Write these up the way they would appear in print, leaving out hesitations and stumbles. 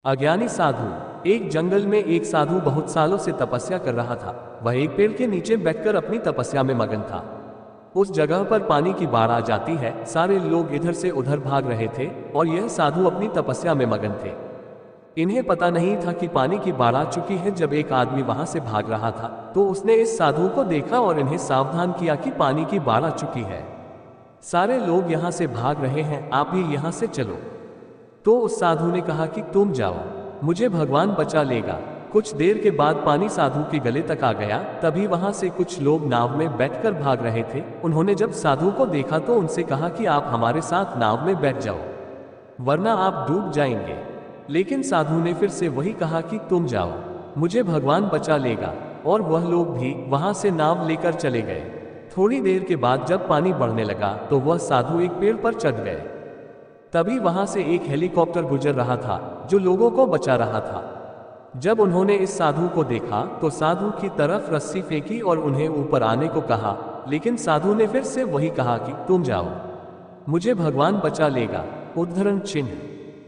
अज्ञानी साधु। एक जंगल में एक साधु बहुत सालों से तपस्या कर रहा था। वह एक पेड़ के नीचे बैठकर अपनी तपस्या में मगन था। उस जगह पर पानी की बाढ़ आ जाती है। सारे लोग इधर से उधर भाग रहे थे और यह साधु अपनी तपस्या में मगन थे। इन्हें पता नहीं था कि पानी की बाढ़ आ चुकी है। जब एक आदमी वहां से भाग रहा था तो उसने इस साधु को देखा और इन्हें सावधान किया कि पानी की बाढ़ आ चुकी है, सारे लोग यहाँ से भाग रहे हैं, आप भी यहाँ से चलो। तो उस साधु ने कहा कि तुम जाओ, मुझे भगवान बचा लेगा। कुछ देर के बाद पानी साधु के गले तक आ गया। तभी वहां से कुछ लोग नाव में बैठकर भाग रहे थे। उन्होंने जब साधु को देखा तो उनसे कहा कि आप हमारे साथ नाव में बैठ जाओ, वरना आप डूब जाएंगे। लेकिन साधु ने फिर से वही कहा कि तुम जाओ, मुझे भगवान बचा लेगा। और वह लोग भी वहां से नाव लेकर चले गए। थोड़ी देर के बाद जब पानी बढ़ने लगा तो वह साधु एक पेड़ पर चढ़ गए। तभी वहां से एक हेलीकॉप्टर गुजर रहा था जो लोगों को बचा रहा था। जब उन्होंने इस साधु को देखा तो साधु की तरफ रस्सी फेंकी और उन्हें ऊपर आने को कहा। लेकिन साधु ने फिर से वही कहा कि तुम जाओ, मुझे भगवान बचा लेगा, उद्धरण चिन्ह।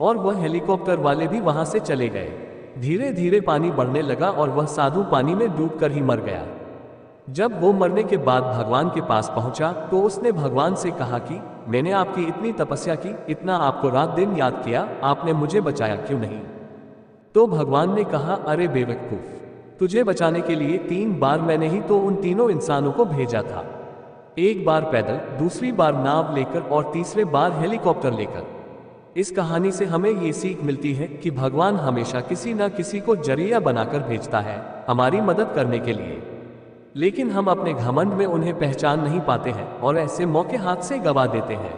और वह हेलीकॉप्टर वाले भी वहां से चले गए। धीरे धीरे पानी बढ़ने लगा और वह साधु पानी में डूबकर ही मर गया। जब वो मरने के बाद भगवान के पास पहुंचा तो उसने भगवान से कहा कि मैंने आपकी इतनी तपस्या की, इतना आपको रात दिन याद किया, आपने मुझे बचाया क्यों नहीं? तो भगवान ने कहा, अरे बेवकूफ, तुझे बचाने के लिए 3 बार मैंने ही तो उन तीनों इंसानों को भेजा था। एक बार पैदल, दूसरी बार नाव लेकर और तीसरे बार हेलीकॉप्टर लेकर। इस कहानी से हमें ये सीख मिलती है कि भगवान हमेशा किसी न किसी को जरिया बनाकर भेजता है हमारी मदद करने के लिए। लेकिन हम अपने घमंड में उन्हें पहचान नहीं पाते हैं और ऐसे मौके हाथ से गवा देते हैं।